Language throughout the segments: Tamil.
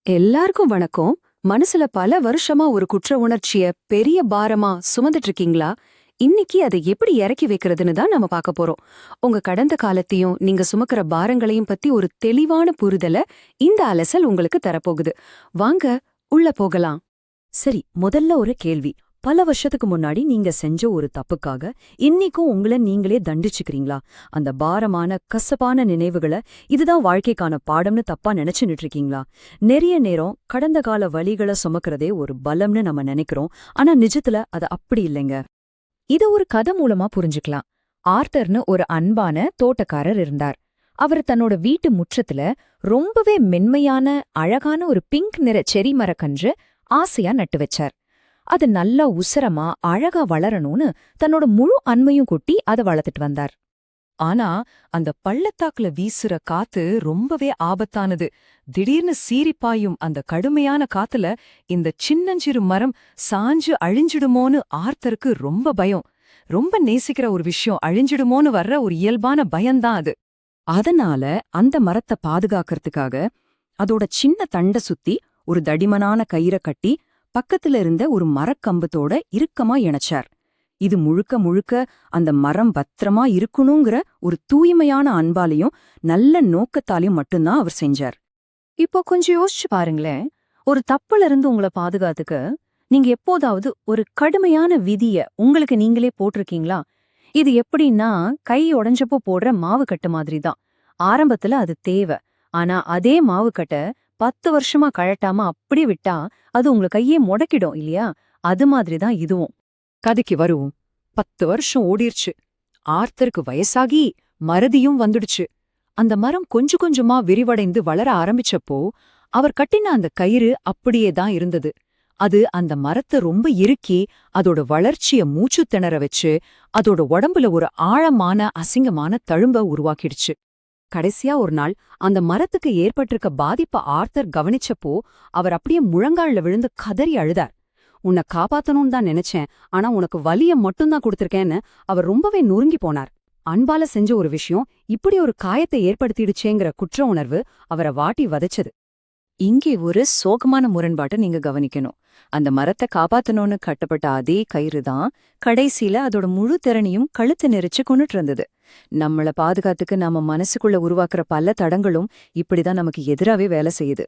எல்லாருக்கும் வணக்கம். மனசுல பல வருஷமா ஒரு குற்ற உணர்ச்சிய பெரிய பாரமா சுமந்துட்டு இருக்கீங்களா? இன்னைக்கு அதை எப்படி இறக்கி வைக்கிறதுன்னு தான் நம்ம பார்க்க போறோம். உங்க கடந்த காலத்தையும் நீங்க சுமக்கிற பாரங்களையும் பத்தி ஒரு தெளிவான புரிதல இந்த அலசல் உங்களுக்கு தரப்போகுது. வாங்க உள்ள போகலாம். சரி, முதல்ல ஒரு கேள்வி. பல வருஷத்துக்கு முன்னாடி நீங்க செஞ்ச ஒரு தப்புக்காக இன்னிக்கும் உங்களை நீங்களே தண்டிச்சுக்கிறீங்களா? அந்த பாரமான கசப்பான நினைவுகளை இதுதான் வாழ்க்கைக்கான பாடம்னு தப்பா நினைச்சுட்டு இருக்கீங்களா? நிறைய நேரம் கடந்த கால வலிகளை சுமக்கிறதே ஒரு பலம்னு நம்ம நினைக்கிறோம். ஆனா நிஜத்துல அது அப்படி இல்லைங்க. இத ஒரு கதை மூலமா புரிஞ்சுக்கலாம். ஆர்தர்னு ஒரு அன்பான தோட்டக்காரர் இருந்தார். அவர் தன்னோட வீட்டு முற்றத்துல ரொம்பவே மென்மையான அழகான ஒரு பிங்க் நிற செரி மரக்கன்று ஆசையா நட்டு வச்சார். அது நல்லா உசரமா அழகா வளரணும்னு தன்னோட முழு அன்பையும் கொட்டி அதை வளர்த்துட்டு வந்தார். ஆனா அந்த பள்ளத்தாக்குல வீசுற காத்து ரொம்பவே ஆபத்தானது. திடீர்னு சீறிப்பாயும் அந்த கடுமையான காத்துல இந்த சின்னஞ்சிறு மரம் சாஞ்சு அழிஞ்சிடுமோன்னு ஆர்த்தருக்கு ரொம்ப பயம். ரொம்ப நேசிக்கிற ஒரு விஷயம் அழிஞ்சிடுமோன்னு வர்ற ஒரு இயல்பான பயம்தான் அது. அதனால அந்த மரத்தை பாதுகாக்கிறதுக்காக அதோட சின்ன தண்ட சுத்தி ஒரு தடிமனான கயிறை கட்டி பக்கத்துல இருந்த ஒரு மரக்கம்பத்தோட இறுக்கமா இணைச்சார். இது முழுக்க முழுக்க அந்த மரம் பத்திரமா இருக்கணுங்கிற ஒரு தூய்மையான அன்பாலையும் நல்ல நோக்கத்தாலையும் மட்டும்தான் அவர் செஞ்சார். இப்போ கொஞ்சம் யோசிச்சு பாருங்களேன். ஒரு தப்புல இருந்து உங்களை பாதுகாத்துக்க நீங்க எப்போதாவது ஒரு கடுமையான விதிய உங்களுக்கு நீங்களே போட்டிருக்கீங்களா? இது எப்படின்னா, கை உடைஞ்சப்போ போடுற மாவுக்கட்டு மாதிரி தான். ஆரம்பத்துல அது தேவை. ஆனா அதே மாவுக்கட்டை 10 வருஷமா கழட்டாம அப்படியே விட்டா அது உங்க கையே முடக்கிடும் இல்லையா? அது மாதிரி தான் இதுவும். கதைக்கு வருவோம். 10 வருஷம் ஓடிருச்சு. ஆர்த்தருக்கு வயசாகி மறதியும் வந்துடுச்சு. அந்த மரம் கொஞ்சம் கொஞ்சமா விரிவடைந்து வளர ஆரம்பிச்சப்போ அவர் கட்டின அந்த கயிறு அப்படியே தான் இருந்தது. அது அந்த மரத்தை ரொம்ப இறுக்கி அதோட வளர்ச்சிய மூச்சு திணற வச்சு அதோட உடம்புல ஒரு ஆழமான அசிங்கமான தழும்ப உருவாக்கிடுச்சு. கடைசியா ஒரு நாள் அந்த மரத்துக்கு ஏற்பட்டிருக்க பாதிப்ப ஆர்த்தர் கவனிச்சப்போ அவர் அப்படியே முழங்கால்ல விழுந்து கதறி அழுதார். உன்னை காப்பாத்தணும்னு தான் நினைச்சேன், ஆனா உனக்கு வலிய மட்டும்தான் கொடுத்திருக்கேன்னு அவர் ரொம்பவே நொறுங்கி போனார். அன்பால செஞ்ச ஒரு விஷயம் இப்படி ஒரு காயத்தை ஏற்படுத்திடுச்சேங்கிற குற்ற உணர்வு அவரை வாட்டி வதைச்சது. இங்கே ஒரு சோகமான முரண்பாட்டை நீங்க கவனிக்கணும். அந்த மரத்தை காப்பாத்தணும்னு கட்டப்பட்ட அதே கயிறு தான் கடைசியில அதோட முழு திறனையும் கழுத்து நெரிச்சு கொண்டுட்டு இருந்தது. நம்மள பாதுகாத்துக்கு நாம மனசுக்குள்ள உருவாக்குற பல தடங்களும் இப்படிதான் நமக்கு எதிராவே வேலை செய்யுது.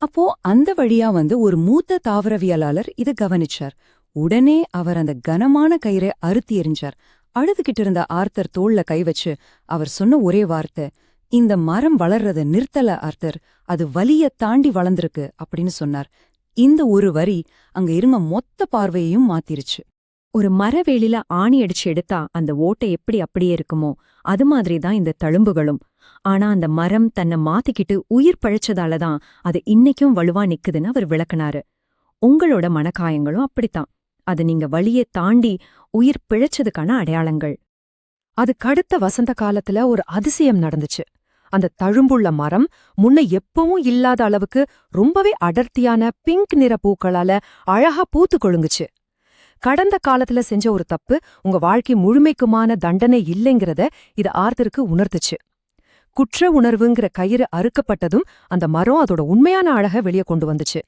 அப்போ அந்த வழியா ஒரு மூத்த தாவரவியலாளர் இத கவனிச்சார். உடனே அவர் அந்த கனமான கயிறை அறுத்தி எறிஞ்சார். அழுதுகிட்டு இருந்த ஆர்த்தர் தோள்ல கை வச்சு அவர் சொன்ன ஒரே வார்த்தை, இந்த மரம் வளர்றத நிறுத்தல ஆர்த்தர், அது வலிய தாண்டி வளர்ந்திருக்கு அப்படின்னு சொன்னார். இந்த ஒரு வரி அங்க இருந்த மொத்த பார்வையையும் மாத்திருச்சு. ஒரு மரவேலில ஆணி அடிச்சு எடுத்தா அந்த ஓட்டை எப்படி அப்படியே இருக்குமோ அது மாதிரி தான் இந்த தழும்புகளும். ஆனா அந்த மரம் தன்னை மாத்திக்கிட்டு உயிர் பழைச்சதால தான் அது இன்னைக்கும் வலுவா நிக்குதுன்னு அவர் விளக்குனாரு. உங்களோட மனக்காயங்களும் அப்படித்தான். அது நீங்க வலியை தாண்டி உயிர் பிழைச்சதுக்கான அடையாளங்கள். அதுக்கடுத்த வசந்த காலத்துல ஒரு அதிசயம் நடந்துச்சு. அந்த தழும்புள்ள மரம் முன்ன எப்பவும் இல்லாத அளவுக்கு ரொம்பவே அடர்த்தியான பிங்க் நிற பூக்களால அழகா பூத்து கொழுங்குச்சு. கடந்த காலத்துல செஞ்ச ஒரு தப்பு உங்க வாழ்க்கை முழுமைக்குமான தண்டனை இல்லைங்கிறத இது ஆர்த்தருக்கு உணர்த்துச்சு. குற்ற உணர்வுங்கிற கயிறு அறுக்கப்பட்டதும் அந்த மரம் அதோட உண்மையான அழக வெளியே கொண்டு வந்துச்சு.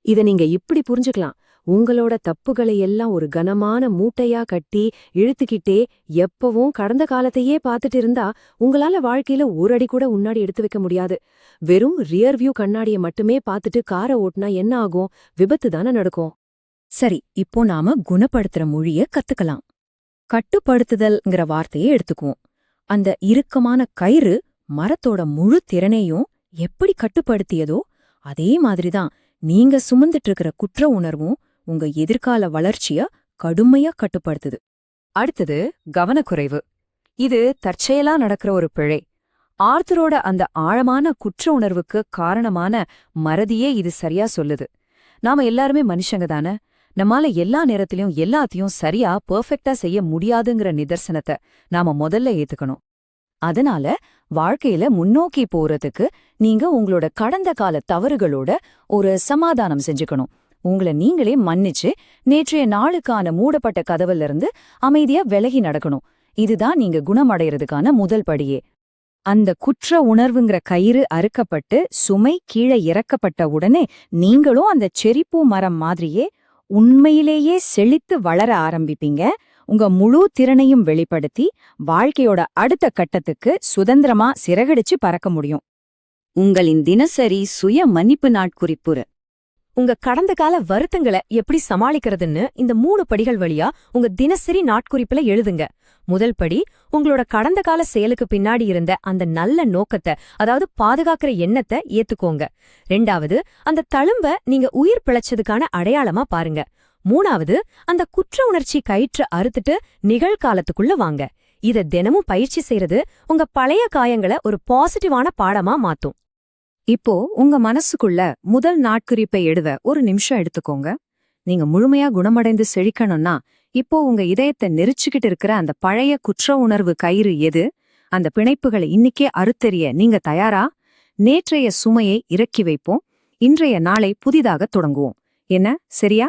இத நீங்க இப்படி புரிஞ்சுக்கலாம். உங்களோட தப்புகளை எல்லாம் ஒரு கனமான மூட்டையா கட்டி இழுத்துக்கிட்டே எப்பவும் கடந்த காலத்தையே பார்த்துட்டு இருந்தா உங்களால வாழ்க்கையில ஒரு அடி கூட முன்னாடி எடுத்து வைக்க முடியாது. வெறும் ரியர் வியூ கண்ணாடிய மட்டுமே பார்த்துட்டு காரை ஓட்டுனா என்ன ஆகும்? விபத்து தானே நடக்கும். சரி, இப்போ நாம குணப்படுத்துற மொழிய கத்துக்கலாம். கட்டுப்படுத்துதல்ங்கிற வார்த்தையை எடுத்துக்குவோம். அந்த இறுக்கமான கயிறு மரத்தோட முழு திறனையும் எப்படி கட்டுப்படுத்தியதோ அதே மாதிரிதான் நீங்க சுமந்துட்டு இருக்கிற குற்ற உணர்வும் உங்க எதிர்கால வளர்ச்சிய கடுமையா கட்டுப்படுத்துது. அடுத்தது கவனக்குறைவு. இது தற்செயலா நடக்கிற ஒரு பிழை. ஆர்த்தரோட அந்த ஆழமான குற்ற உணர்வுக்கு காரணமான மறதியே இது சரியா சொல்லுது. நாம எல்லாருமே மனுஷங்க தானே. நம்மால எல்லா நேரத்திலயும் எல்லாத்தையும் சரியா பெர்ஃபெக்ட்டா செய்ய முடியாதுங்கிற நிதர்சனத்தை நாம முதல்ல ஏத்துக்கணும். அதனால வாழ்க்கையில முன்னோக்கி போறதுக்கு நீங்க உங்களோட கடந்த கால தவறுகளோட ஒரு சமாதானம் செஞ்சுக்கணும். உங்களை நீங்களே மன்னிச்சு நேற்றைய நாளுக்கான மூடப்பட்ட கதவுல இருந்து அமைதியா விலகி நடக்கணும். இதுதான் நீங்க குணமடைறதுக்கான முதல் படியே. அந்த குற்ற உணர்வுங்கிற கயிறு அறுக்கப்பட்டு சுமை கீழே இறக்கப்பட்ட உடனே நீங்களும் அந்த செரிப்பூ மரம் மாதிரியே உண்மையிலேயே செழித்து வளர ஆரம்பிப்பீங்க. உங்க முழு திறனையும் வெளிப்படுத்தி வாழ்க்கையோட அடுத்த கட்டத்துக்கு சுதந்திரமா சிறகடிச்சு பறக்க முடியும். உங்களின் தினசரி சுய மன்னிப்பு நாட்குறிப்புரை. உங்க கடந்த கால வருத்தங்களை எப்படி சமாளிக்கிறதுன்னு இந்த 3 படிகள் வழியா உங்க தினசரி நாட்குறிப்புல எழுதுங்க. முதல் படி, உங்களோட கடந்த கால செயலுக்கு பின்னாடி இருந்த அந்த நல்ல நோக்கத்தை, அதாவது பாதுகாக்கிற எண்ணத்தை ஏத்துக்கோங்க. 2வது, அந்த தழும்ப நீங்க உயிர் பிழைச்சதுக்கான அடையாளமா பாருங்க. 3வது, அந்த குற்ற உணர்ச்சி கயிற்று அறுத்துட்டு நிகழ்காலத்துக்குள்ள வாங்க. இத தினமும் பயிற்சி செய்யறது உங்க பழைய காயங்களை ஒரு பாசிட்டிவான பாடமா மாத்தும். இப்போ உங்க மனசுக்குள்ள முதல் நாட்குறிப்பை எழுத ஒரு நிமிஷம் எடுத்துக்கோங்க. நீங்க முழுமையா குணமடைந்து செழிக்கணும்னா இப்போ உங்க இதயத்தை நெரிச்சுக்கிட்டு இருக்கிற அந்த பழைய குற்ற உணர்வு கயிறு எது? அந்த பிணைப்புகளை இன்னிக்கே அறுத்தெறிய நீங்க தயாரா? நேற்றைய சுமையை இறக்கி வைப்போம். இன்றைய நாளை புதிதாக தொடங்குவோம். என்ன, சரியா?